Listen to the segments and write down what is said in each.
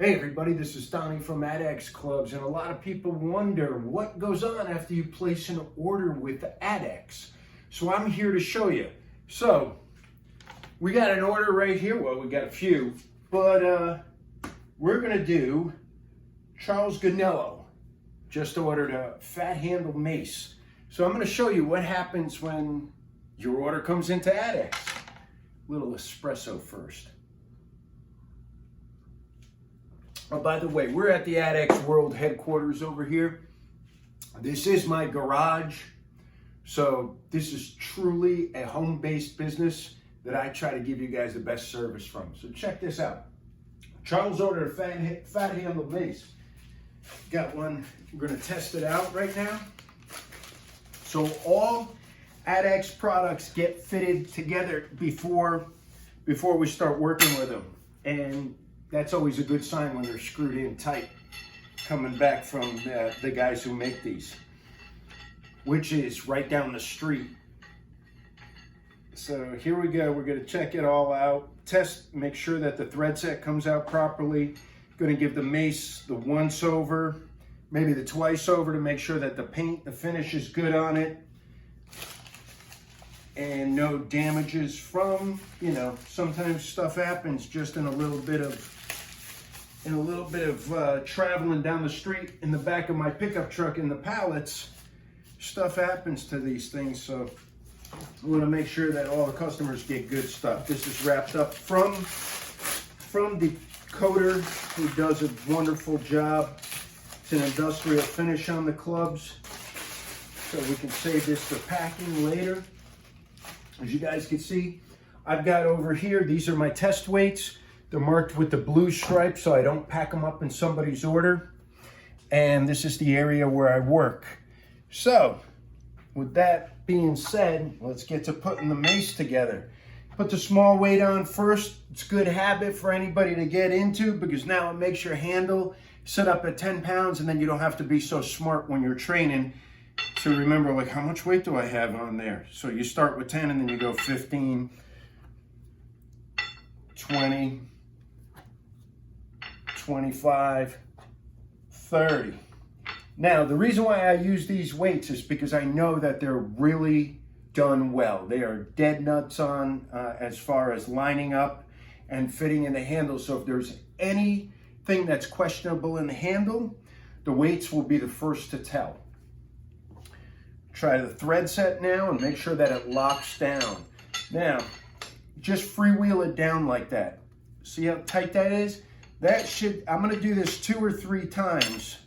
Hey everybody, this is Donnie from Adex Clubs, and a lot of people wonder what goes on after you place an order with Adex. So I'm here to show you. So we got an order right here. Well, we got a few, but we're gonna do Charles Ganello. Just ordered a fat handle mace. So I'm gonna show you what happens when your order comes into Adex. Little espresso first. Oh, by the way, we're at the Adex World headquarters over here. This is my garage. So this is truly a home-based business that I try to give you guys the best service from. So check this out. Charles ordered a fat handle mace. Got one, we're gonna test it out right now. So all Adex products get fitted together before we start working with them. And that's always a good sign when they're screwed in tight, coming back from the guys who make these, which is right down the street. So here we go. We're gonna check it all out, test, make sure that the thread set comes out properly. Gonna give the mace the once over, maybe the twice over, to make sure that the paint, the finish is good on it, and no damages from, you know, sometimes stuff happens just in a little bit of traveling down the street in the back of my pickup truck in the pallets. Stuff happens to these things, so I want to make sure that all the customers get good stuff. This is wrapped up from the coater, who does a wonderful job. It's an industrial finish on the clubs, so we can save this for packing later. As you guys can see, I've got over here, these are my test weights. They're marked with the blue stripe so I don't pack them up in somebody's order. And this is the area where I work. So, with that being said, let's get to putting the mace together. Put the small weight on first. It's a good habit for anybody to get into, because now it makes your handle set up at 10 pounds, and then you don't have to be so smart when you're training. So remember, like, how much weight do I have on there? So you start with 10 and then you go 15, 20, 25, 30. Now, the reason why I use these weights is because I know that they're really done well. They are dead nuts on as far as lining up and fitting in the handle. So if there's anything that's questionable in the handle, the weights will be the first to tell. Try the thread set now and make sure that it locks down. Now, just freewheel it down like that. See how tight that is? I'm gonna do this 2 or 3 times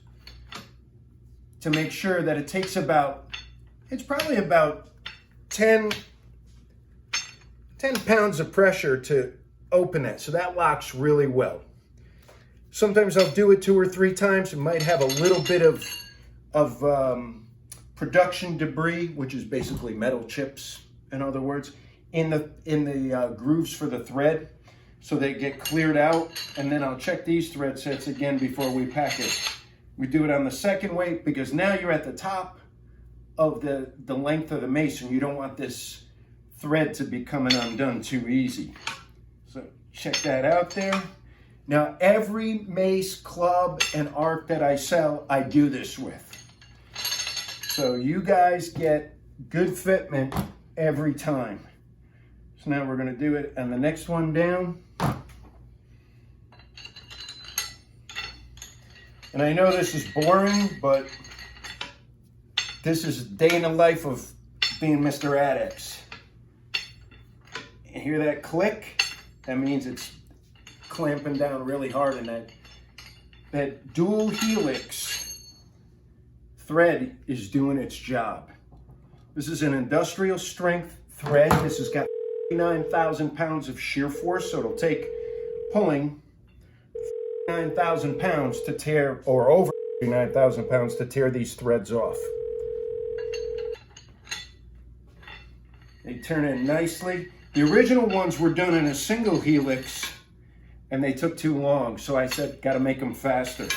to make sure that it takes it's probably about 10 pounds of pressure to open that. So that locks really well. Sometimes I'll do it 2 or 3 times. It might have a little bit of production debris, which is basically metal chips, in other words, in the grooves for the thread. So they get cleared out, and then I'll check these thread sets again before we pack it. We do it on the second weight because now you're at the top of the length of the mace, and you don't want this thread to be coming undone too easy. So check that out there. Now, every mace, club, and arc that I sell, I do this with. So you guys get good fitment every time. So now we're gonna do it on the next one down. And I know this is boring, but this is a day in the life of being Mr. Adex. And hear that click? That means it's clamping down really hard, and that dual helix thread is doing its job. This is an industrial strength thread. This has got 9,000 pounds of shear force, so it'll take pulling 9,000 pounds to tear, or over 9,000 pounds to tear these threads off. They turn in nicely. The original ones were done in a single helix, and they took too long, so I said, gotta make them faster.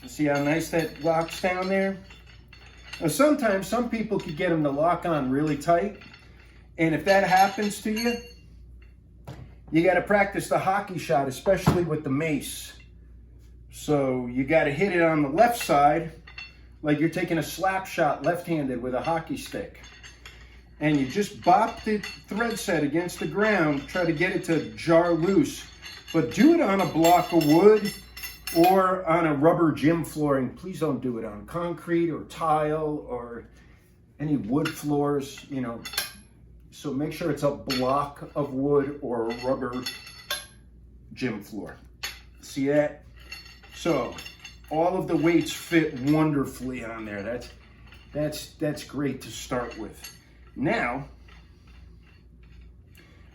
See how nice that locks down there? Now, sometimes some people could get them to lock on really tight, and if that happens to you, you got to practice the hockey shot, especially with the mace. So you got to hit it on the left side, like you're taking a slap shot left-handed with a hockey stick. And you just bop the thread set against the ground, try to get it to jar loose. But do it on a block of wood or on a rubber gym flooring. Please don't do it on concrete or tile or any wood floors, you know. So make sure it's a block of wood or a rubber gym floor. See that? So all of the weights fit wonderfully on there. That's great to start with. Now,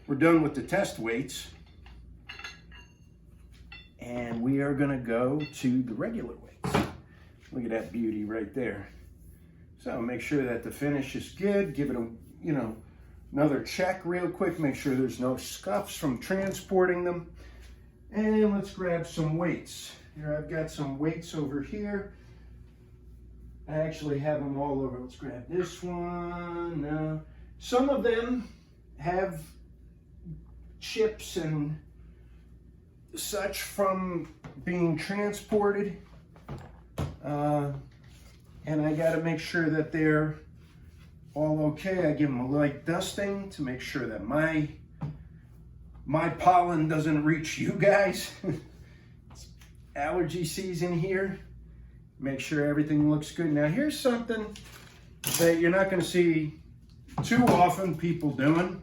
we're done with the test weights, and we are gonna go to the regular weights. Look at that beauty right there. So make sure that the finish is good. Give it a, you know, another check real quick. Make sure there's no scuffs from transporting them. And let's grab some weights. Here I've got some weights over here. I actually have them all over. Let's grab this one. No. Some of them have chips and such from being transported. And I got to make sure that they're all okay. I give them a light dusting to make sure that my pollen doesn't reach you guys. It's allergy season here. Make sure everything looks good. Now here's something that you're not going to see too often people doing,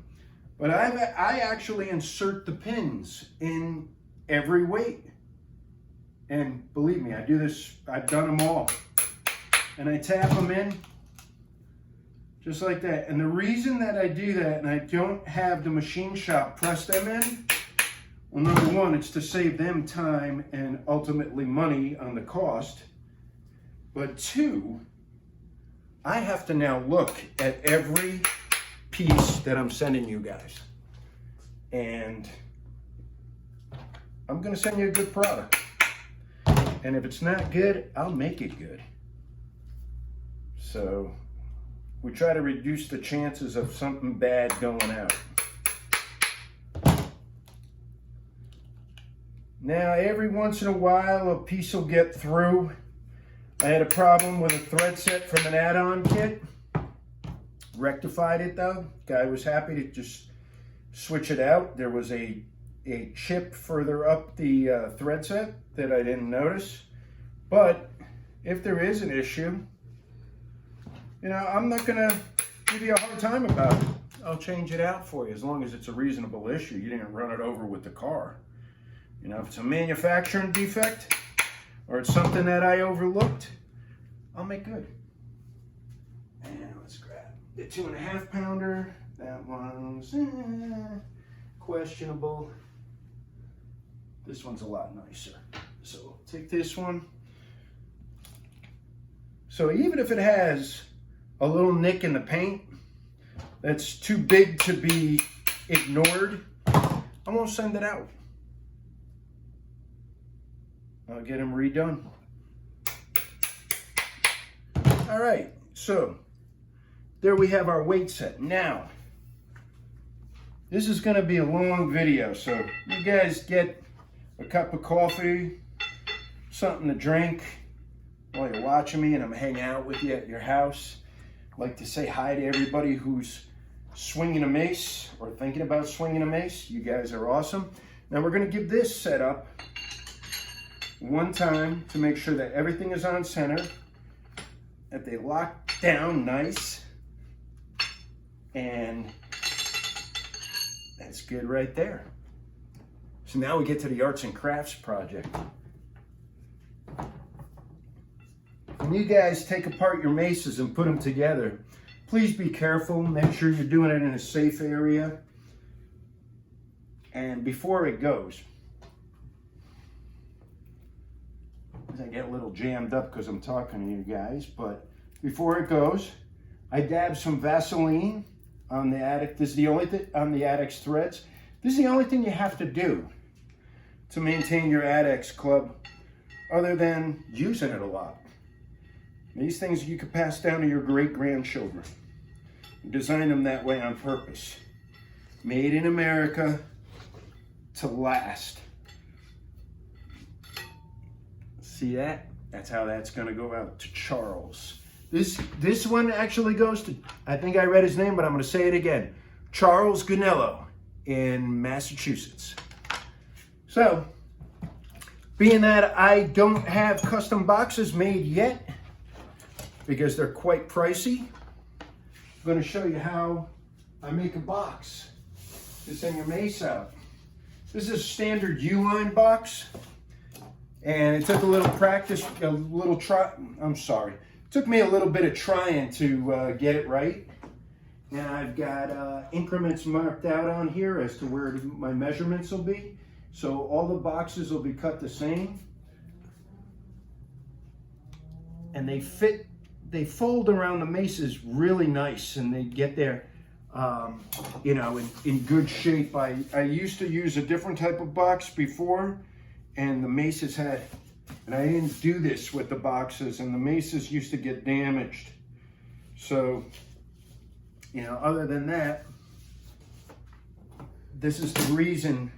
but I actually insert the pins in every weight. And believe me, I do this, I've done them all. And I tap them in just like that. And the reason that I do that and I don't have the machine shop press them in, well, number one, it's to save them time and ultimately money on the cost. But two, I have to now look at every piece that I'm sending you guys. And I'm gonna send you a good product. And if it's not good, I'll make it good. So we try to reduce the chances of something bad going out. Now, every once in a while, a piece will get through. I had a problem with a thread set from an add-on kit. Rectified it though. Guy was happy to just switch it out. There was a chip further up the thread set that I didn't notice. But if there is an issue, you know, I'm not gonna give you a hard time about it. I'll change it out for you as long as it's a reasonable issue. You didn't run it over with the car. You know, if it's a manufacturing defect, or it's something that I overlooked, I'll make good. And let's grab the 2.5 pounder. That one's questionable. This one's a lot nicer. So we'll take this one. So even if it has a little nick in the paint that's too big to be ignored, I won't send it out. I'll get them redone. All right, so there we have our weight set. Now, this is gonna be a long video, so you guys get a cup of coffee, something to drink while you're watching me and I'm hanging out with you at your house. I'd like to say hi to everybody who's swinging a mace or thinking about swinging a mace. You guys are awesome. Now we're gonna give this set up one time to make sure that everything is on center, that they lock down nice, and that's good right there. So now we get to the arts and crafts project. When you guys take apart your maces and put them together, please be careful. Make sure you're doing it in a safe area. And before it goes, I get a little jammed up because I'm talking to you guys, but before it goes, I dab some Vaseline on the Adex. This is the only thing on the Adex threads. This is the only thing you have to do to maintain your Adex club, other than using it a lot. These things you could pass down to your great-grandchildren. Design them that way on purpose. Made in America, to last. See that? That's how that's gonna go out to Charles. This one actually goes to, I think I read his name, but I'm gonna say it again. Charles Ganello in Massachusetts. So, being that I don't have custom boxes made yet, because they're quite pricey, I'm gonna show you how I make a box to send your mace out. This is a standard U-line box. And it took a little practice, a little try. I'm sorry. It took me a little bit of trying to get it right. And I've got increments marked out on here as to where my measurements will be. So all the boxes will be cut the same. And they fold around the maces really nice, and they get there, you know, in good shape. I used to use a different type of box before, and the maces had, and I didn't do this with the boxes, and the maces used to get damaged. So, you know, other than that, this is the reason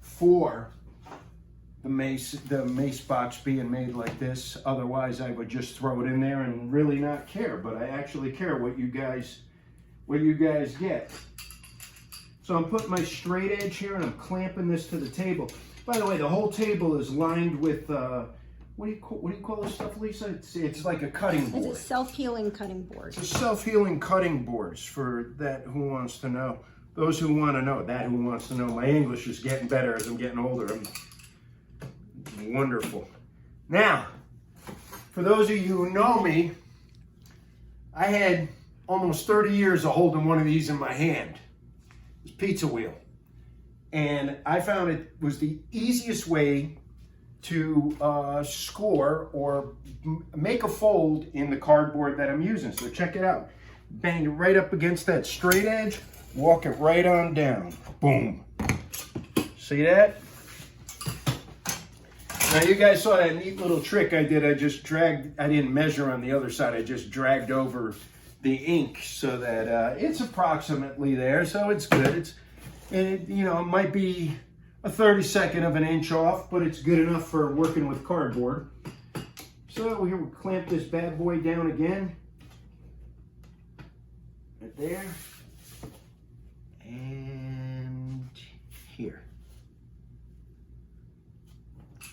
for the mace box being made like this. Otherwise, I would just throw it in there and really not care. But I actually care what you guys get. So I'm putting my straight edge here, and I'm clamping this to the table. By the way, the whole table is lined with what do you call this stuff, Lisa? It's like a cutting board. It's a self-healing cutting board. It's a self-healing cutting boards, for that who wants to know. Those who want to know, that who wants to know. My English is getting better as I'm getting older. I'm wonderful. Now, for those of you who know me, I had almost 30 years of holding one of these in my hand. This pizza wheel. And I found it was the easiest way to score or make a fold in the cardboard that I'm using. So check it out. Bang it right up against that straight edge, walk it right on down. Boom. See that? Now you guys saw that neat little trick I did. I didn't measure on the other side. I just dragged over the ink so that it's approximately there. So it's good. You know, it might be a 32nd of an inch off, but it's good enough for working with cardboard. So here we'll clamp this bad boy down again. Right there. And here.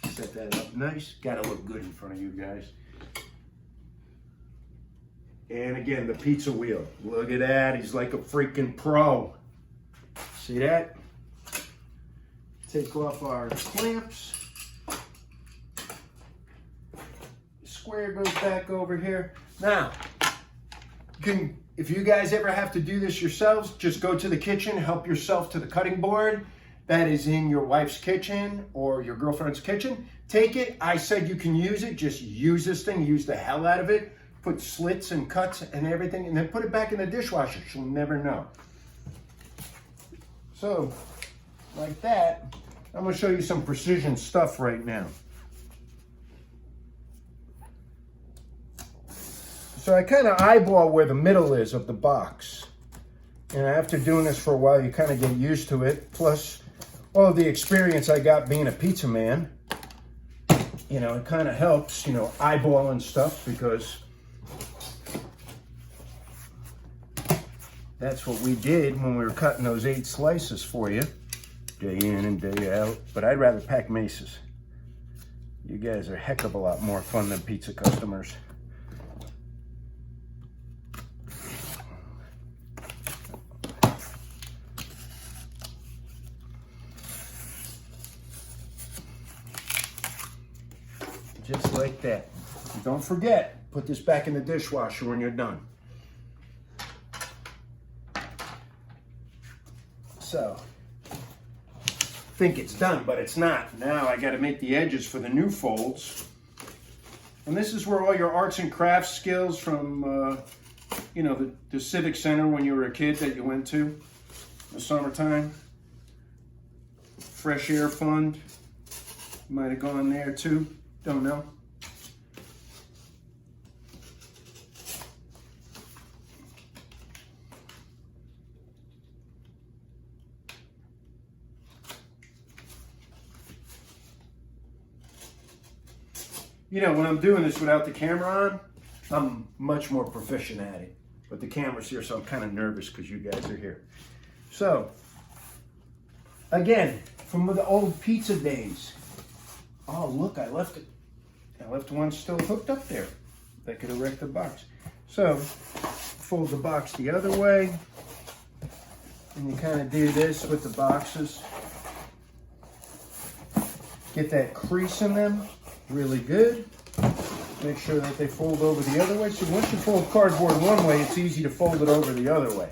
Set that up nice. Gotta look good in front of you guys. And again, the pizza wheel. Look at that. He's like a freaking pro. See that? Take off our clamps. Square goes back over here. Now, if you guys ever have to do this yourselves, just go to the kitchen, help yourself to the cutting board that is in your wife's kitchen or your girlfriend's kitchen. Take it. I said you can use it. Just use this thing. Use the hell out of it. Put slits and cuts and everything, and then put it back in the dishwasher. She'll never know. So, like that, I'm going to show you some precision stuff right now. So I kind of eyeball where the middle is of the box. And after doing this for a while, you kind of get used to it. Plus, all of the experience I got being a pizza man, you know, it kind of helps, you know, eyeballing stuff, because that's what we did when we were cutting those 8 slices for you, day in and day out. But I'd rather pack Maces. You guys are a heck of a lot more fun than pizza customers. Just like that. And don't forget, put this back in the dishwasher when you're done. So, think it's done, but it's not. Now I got to make the edges for the new folds. And this is where all your arts and crafts skills from, you know, the Civic Center when you were a kid that you went to in the summertime. Fresh Air Fund. Might have gone there too. Don't know. You know, when I'm doing this without the camera on, I'm much more proficient at it. But the camera's here, so I'm kind of nervous because you guys are here. So, again, from the old pizza days. Oh, look, I left it. I left one still hooked up there that could erect the box. So, fold the box the other way. And you kind of do this with the boxes. Get that crease in them really good. Make sure that they fold over the other way. So once you fold cardboard one way, it's easy to fold it over the other way.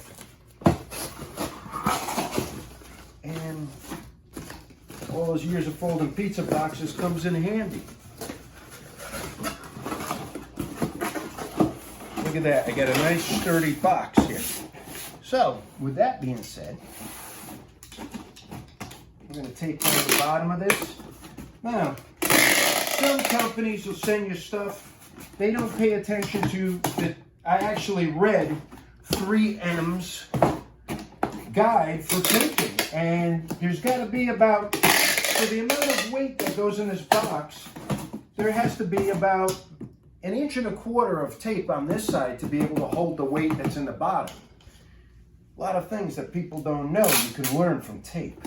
And all those years of folding pizza boxes comes in handy. Look at that, I got a nice sturdy box here. So, with that being said, I'm going to take down the bottom of this. Now, some companies will send you stuff, they don't pay attention to that. I actually read 3M's guide for taping, and there's got to be about, for the amount of weight that goes in this box, there has to be about 1.25 inches of tape on this side to be able to hold the weight that's in the bottom. A lot of things that people don't know you can learn from tape.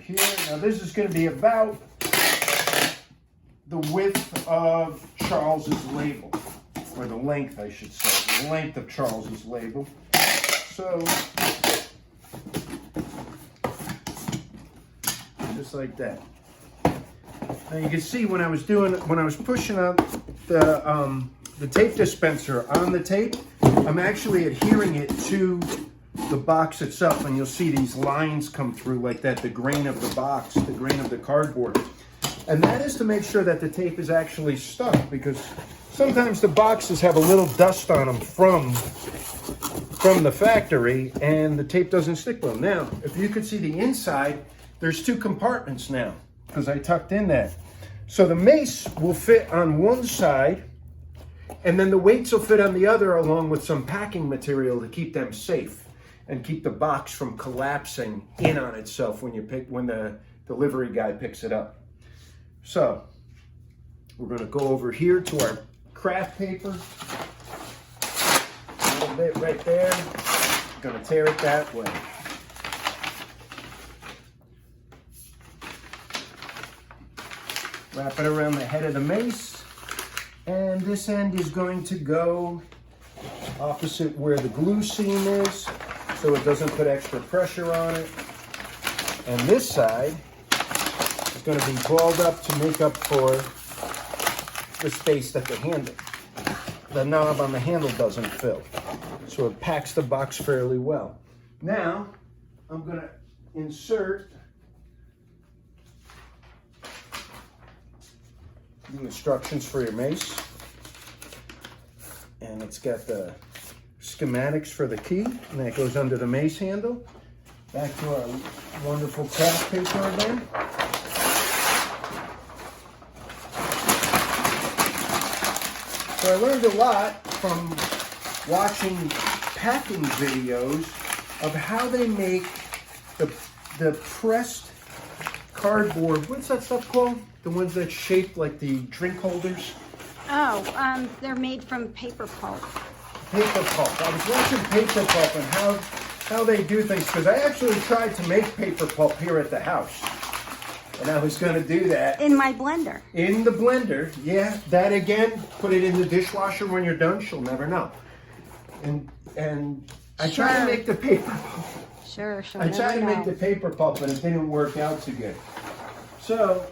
Here. Now this is going to be about the width of Charles's label, or the length, I should say, the length of Charles's label. So, just like that. Now you can see when I was pushing up the tape dispenser on the tape, I'm actually adhering it to the box itself, and you'll see these lines come through like that, the grain of the box, the grain of the cardboard. And that is to make sure that the tape is actually stuck, because sometimes the boxes have a little dust on them from the factory, and the tape doesn't stick well. Now, if you can see the inside, there's 2 compartments now, because I tucked in that. So the mace will fit on one side, and then the weights will fit on the other, along with some packing material to keep them safe and keep the box from collapsing in on itself when the delivery guy picks it up. So we're going to go over here to our craft paper. A little bit right there. Going to tear it that way. Wrap it around the head of the mace, and this end is going to go opposite where the glue seam is, so it doesn't put extra pressure on it. And this side is going to be balled up to make up for the space that the knob on the handle doesn't fill. So it packs the box fairly well. Now, I'm going to insert the instructions for your mace. And it's got the schematics for the key, and that goes under the mace handle. Back to our wonderful craft paper again. So I learned a lot from watching packing videos of how they make the pressed cardboard. What's that stuff called? The ones that shape like the drink holders? Oh, they're made from paper pulp. Paper pulp. I was watching paper pulp and how they do things, because I actually tried to make paper pulp here at the house. And I was going to do that. In my blender. In the blender, yeah. That again, put it in the dishwasher when you're done. She'll never know. And I tried to make the paper pulp. Sure, she'll I never tried to know. make the paper pulp, and it didn't work out too good. So,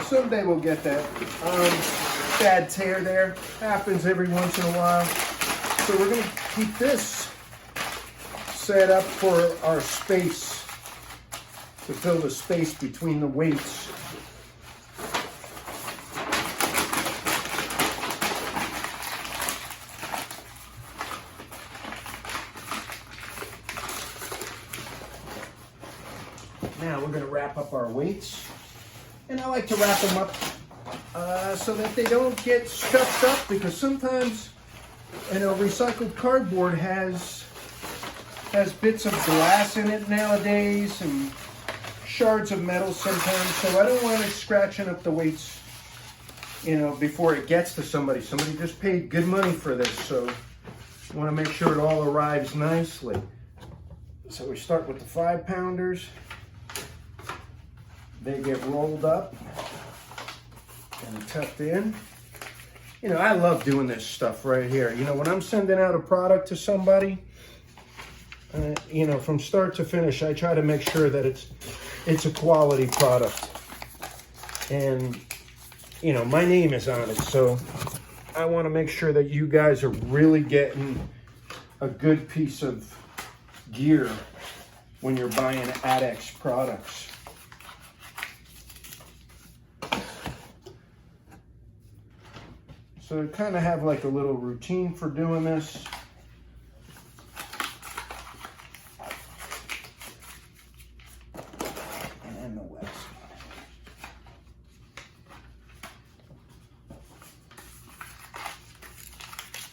someday we'll get that. Bad tear there. Happens every once in a while. So we're going to keep this set up for our space, to fill the space between the weights. Now we're going to wrap up our weights, and I like to wrap them up so that they don't get scuffed up, because sometimes, you know, recycled cardboard has bits of glass in it nowadays and shards of metal sometimes, so I don't want it scratching up the weights, you know, before it gets to somebody. Somebody just paid good money for this, so I want to make sure it all arrives nicely. So we start with the 5-pounders. They get rolled up and tucked in. You know, I love doing this stuff right here. You know, when I'm sending out a product to somebody, you know, from start to finish, I try to make sure that it's a quality product. And, you know, my name is on it, so I want to make sure that you guys are really getting a good piece of gear when you're buying Adex products. So I kind of have like a little routine for doing this. And the wax.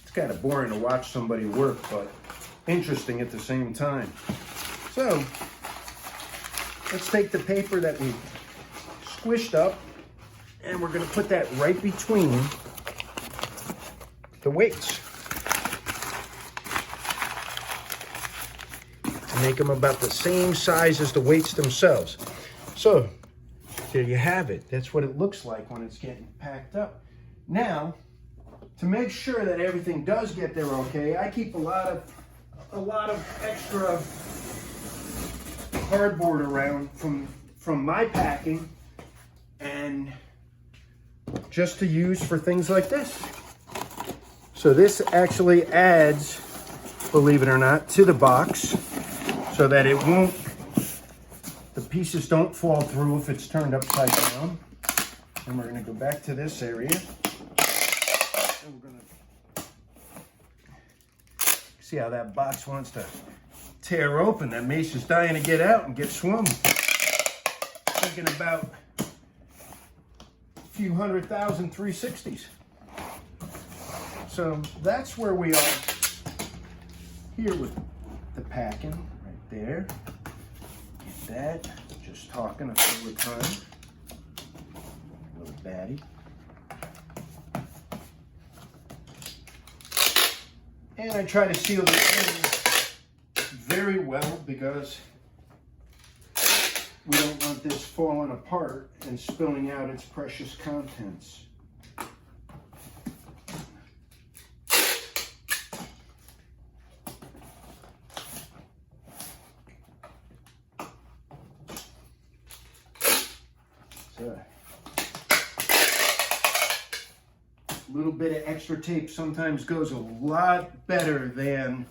It's kind of boring to watch somebody work, but interesting at the same time. So let's take the paper that we squished up, and we're going to put that right between the weights to make them about the same size as the weights themselves. So there you have it. That's what it looks like when it's getting packed up. Now, to make sure that everything does get there okay, I keep a lot of extra cardboard around from my packing, and just to use for things like this. So this actually adds, believe it or not, to the box so that it won't, the pieces don't fall through if it's turned upside down. And we're going to go back to this area. And we're going to see how that box wants to tear open. That Mace is dying to get out and get swum. Thinking about a few 100,000 360s. So that's where we are here with the packing right there. Get that. Just talking a few times. Little baddie. And I try to seal the end very well, because we don't want this falling apart and spilling out its precious contents. A little bit of extra tape sometimes goes a lot better than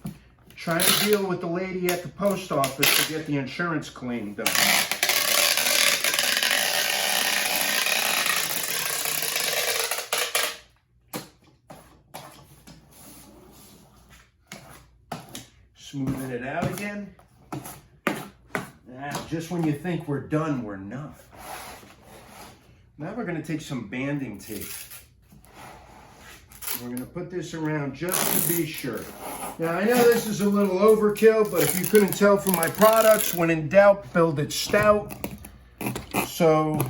trying to deal with the lady at the post office to get the insurance claim done. Smoothing it out again. Now, just when you think we're done, we're not. Now we're going to take some banding tape. We're going to put this around just to be sure. Now, I know this is a little overkill, but if you couldn't tell from my products, when in doubt, build it stout. So,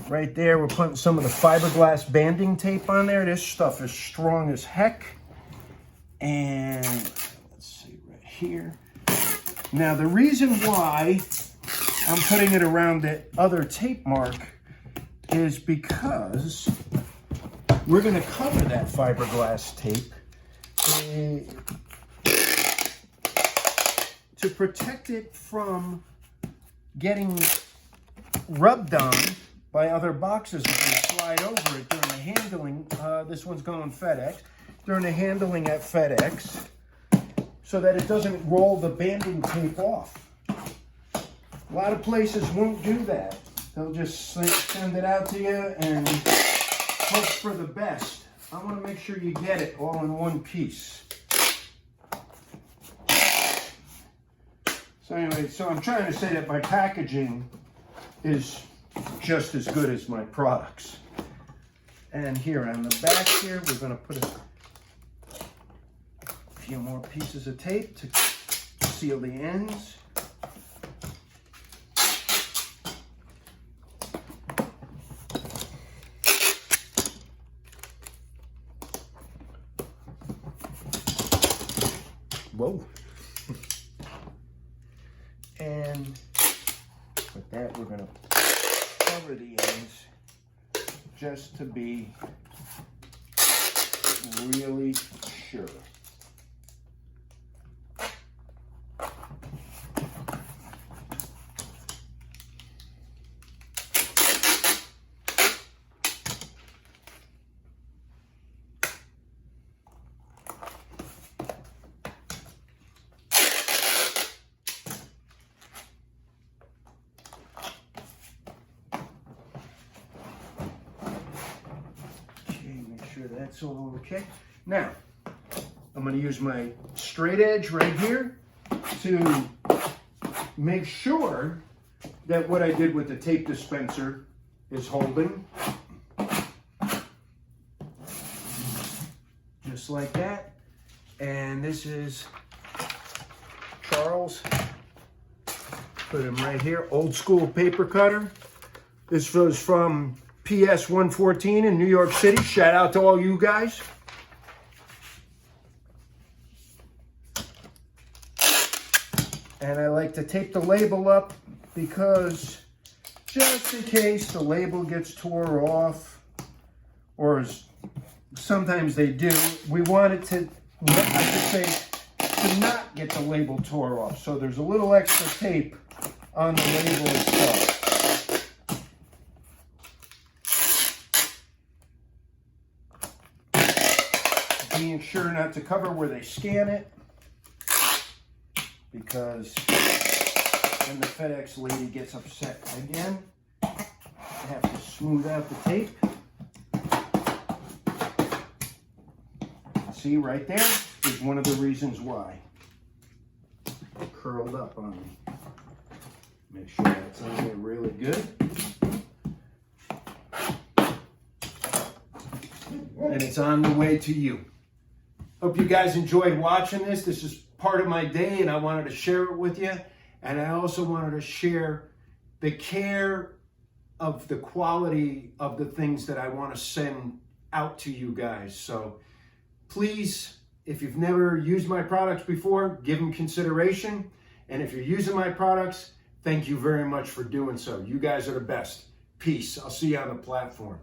right there, we're putting some of the fiberglass banding tape on there. This stuff is strong as heck. And let's see, right here. Now, the reason why I'm putting it around the other tape mark is because we're going to cover that fiberglass tape to protect it from getting rubbed on by other boxes if you slide over it during the handling. This one's going FedEx. During the handling at FedEx, so that it doesn't roll the banding tape off. A lot of places won't do that. They'll just send it out to you and hope for the best. I want to make sure you get it all in one piece. So anyway, so I'm trying to say that my packaging is just as good as my products. And here on the back here, we're going to put a few more pieces of tape to seal the ends. Whoa. And with that, we're going to cover the ends just to be really sure. That's all okay. Now, I'm going to use my straight edge right here to make sure that what I did with the tape dispenser is holding. Just like that. And this is Charles. Put him right here. Old school paper cutter. This was from PS 114 in New York City. Shout out to all you guys. And I like to tape the label up because just in case the label gets tore off, or sometimes they do, we want it to, I should say, to not get the label tore off. So there's a little extra tape on the label itself. Being sure not to cover where they scan it, because then the FedEx lady gets upset again. I have to smooth out the tape. See, right there is one of the reasons why. It curled up on me. Make sure that's on there really good. And it's on the way to you. Hope you guys enjoyed watching this. This is part of my day and I wanted to share it with you. And I also wanted to share the care of the quality of the things that I want to send out to you guys. So please, if you've never used my products before, give them consideration. And if you're using my products, thank you very much for doing so. You guys are the best. Peace. I'll see you on the platform.